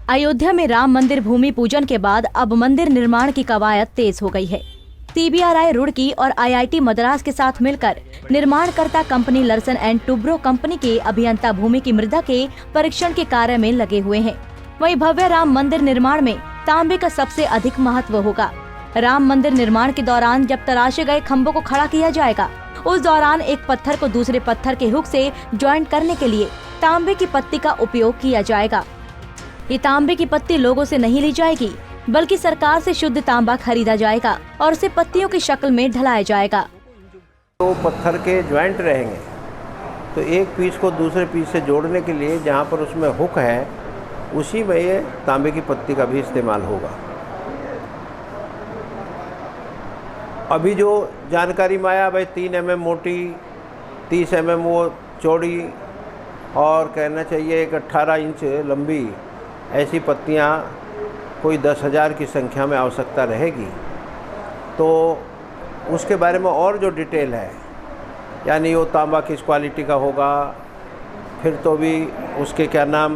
अयोध्या में राम मंदिर भूमि पूजन के बाद अब मंदिर निर्माण की कवायद तेज हो गई है। CBRI रुड़की और IIT मद्रास के साथ मिलकर निर्माणकर्ता कंपनी लर्सन एंड टुब्रो कंपनी के अभियंता भूमि की मृदा के परीक्षण के कार्य में लगे हुए हैं। वहीं भव्य राम मंदिर निर्माण में तांबे का सबसे अधिक महत्व होगा। राम मंदिर निर्माण के दौरान जब तराशे गए खम्भों को खड़ा किया जाएगा, उस दौरान एक पत्थर को दूसरे पत्थर के हुक से ज्वाइंट करने के लिए तांबे की पत्ती का उपयोग किया जाएगा। ये तांबे की पत्ती लोगों से नहीं ली जाएगी, बल्कि सरकार से शुद्ध तांबा खरीदा जाएगा और उसे पत्तियों की शक्ल में ढलाया जाएगा। तो पत्थर के ज्वाइंट रहेंगे, तो एक पीस को दूसरे पीस से जोड़ने के लिए जहाँ पर उसमें हुक है, उसी में ये तांबे की पत्ती का भी इस्तेमाल होगा। अभी जो जानकारी में आया, भाई 3 mm मोटी, 30 mm वो चौड़ी और कहना चाहिए एक 18 इंच लंबी, ऐसी पत्तियाँ कोई 10,000 की संख्या में आवश्यकता रहेगी। तो उसके बारे में और जो डिटेल है, यानी वो तांबा किस क्वालिटी का होगा, फिर तो भी उसके क्या नाम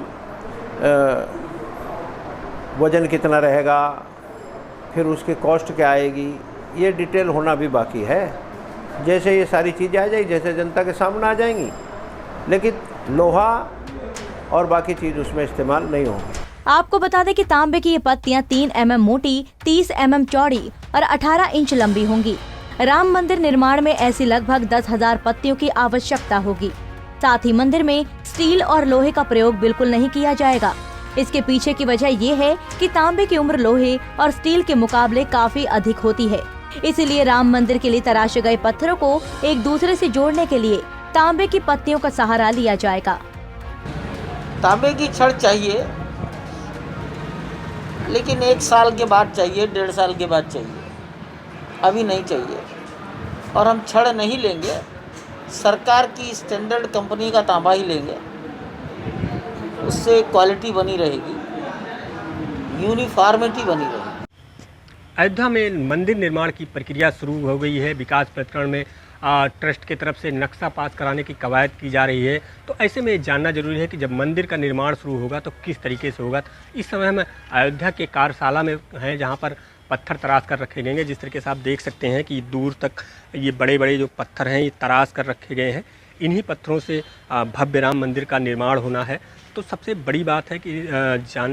वज़न कितना रहेगा, फिर उसकी कॉस्ट क्या आएगी, ये डिटेल होना भी बाकी है। जैसे ये सारी चीज़ें आ जाएगी, जैसे जनता के सामने आ जाएंगी, लेकिन लोहा और बाकी चीज़ उसमें इस्तेमाल नहीं होगी। आपको बता दें कि तांबे की ये पत्तियां 3 mm मोटी, 30 mm चौड़ी और 18 इंच लंबी होंगी। राम मंदिर निर्माण में ऐसी लगभग 10,000 पत्तियों की आवश्यकता होगी। साथ ही मंदिर में स्टील और लोहे का प्रयोग बिल्कुल नहीं किया जाएगा। इसके पीछे की वजह ये है कि तांबे की उम्र लोहे और स्टील के मुकाबले काफी अधिक होती है। इसीलिए राम मंदिर के लिए तराशे गए पत्थरों को एक दूसरे से जोड़ने के लिए तांबे की पत्तियों का सहारा लिया जाएगा। तांबे की छड़ चाहिए, लेकिन 1 साल के बाद चाहिए, 1.5 साल के बाद चाहिए, अभी नहीं चाहिए। और हम छड़ नहीं लेंगे, सरकार की स्टैंडर्ड कंपनी का तांबा ही लेंगे, उससे क्वालिटी बनी रहेगी, यूनिफॉर्मिटी बनी रहेगी। अयोध्या में मंदिर निर्माण की प्रक्रिया शुरू हो गई है। विकास प्राधिकरण में ट्रस्ट की तरफ से नक्शा पास कराने की कवायद की जा रही है। तो ऐसे में जानना जरूरी है कि जब मंदिर का निर्माण शुरू होगा तो किस तरीके से होगा। इस समय हम अयोध्या के कार्यशाला में हैं, जहां पर पत्थर तराश कर रखे गए हैं। जिस तरीके से आप देख सकते हैं कि दूर तक ये बड़े बड़े जो पत्थर हैं, ये तराश कर रखे गए हैं। इन्हीं पत्थरों से भव्य राम मंदिर का निर्माण होना है। तो सबसे बड़ी बात है कि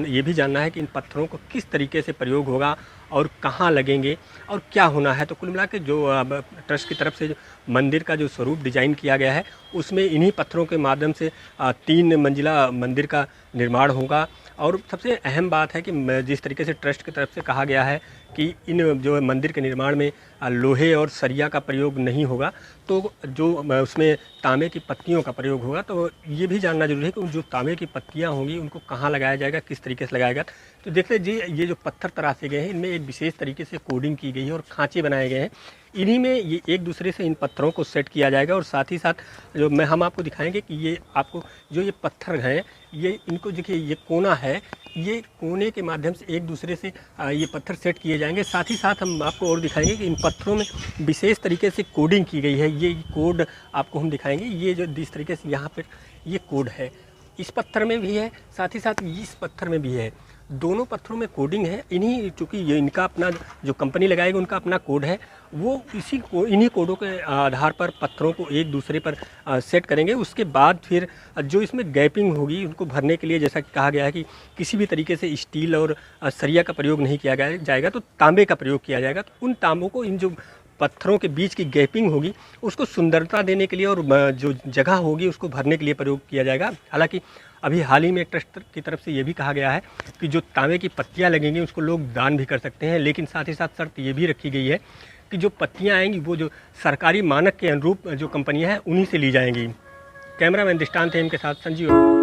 ये भी जानना है कि इन पत्थरों को किस तरीके से प्रयोग होगा और कहाँ लगेंगे और क्या होना है। तो कुल मिला के जो ट्रस्ट की तरफ से जो मंदिर का जो स्वरूप डिजाइन किया गया है, उसमें इन्हीं पत्थरों के माध्यम से 3 मंजिला मंदिर का निर्माण होगा। और सबसे अहम बात है कि जिस तरीके से ट्रस्ट की तरफ से कहा गया है कि इन जो मंदिर के निर्माण में लोहे और सरिया का प्रयोग नहीं होगा, तो जो उसमें तांबे की पत्तियों का प्रयोग होगा। तो ये भी जानना जरूरी है कि जो तांबे की पत्तियां होंगी उनको कहाँ लगाया जाएगा, किस तरीके से लगाया जाएगा। तो देख लीजिए, ये जो पत्थर तराशे गए हैं, इनमें एक विशेष तरीके से कोडिंग की गई है और खाँचे बनाए गए हैं। इन्हीं में ये एक दूसरे से इन पत्थरों को सेट किया जाएगा। और साथ ही साथ जो हम आपको दिखाएंगे कि ये आपको जो ये पत्थर हैं, ये इनको देखिए, ये कोना है, ये कोने के माध्यम से एक दूसरे से ये पत्थर सेट किए जाएंगे। साथ ही साथ हम आपको और दिखाएंगे कि इन पत्थरों में विशेष तरीके से कोडिंग की गई है। ये कोड आपको हम दिखाएंगे। ये जो जिस तरीके से यहाँ पर ये कोड है, इस पत्थर में भी है, साथ ही साथ इस पत्थर में भी है। दोनों पत्थरों में कोडिंग है। इन्हीं, चूँकि ये इनका अपना जो कंपनी लगाएगी उनका अपना कोड है, वो इन्हीं कोडों के आधार पर पत्थरों को एक दूसरे पर सेट करेंगे। उसके बाद फिर जो इसमें गैपिंग होगी उनको भरने के लिए, जैसा कि कहा गया है कि किसी भी तरीके से स्टील और सरिया का प्रयोग नहीं किया जाएगा, तो तांबे का प्रयोग किया जाएगा। तो उन तांबों को, इन जो पत्थरों के बीच की गैपिंग होगी, उसको सुंदरता देने के लिए और जो जगह होगी उसको भरने के लिए प्रयोग किया जाएगा। हालांकि अभी हाल ही में ट्रस्ट की तरफ से ये भी कहा गया है कि जो तांबे की पत्तियां लगेंगी उसको लोग दान भी कर सकते हैं, लेकिन साथ ही साथ शर्त ये भी रखी गई है कि जो पत्तियां आएंगी वो जो सरकारी मानक के अनुरूप जो कंपनियां हैं उन्हीं से ली जाएंगी। कैमरामैन दृष्टांत टीम के साथ संजीव।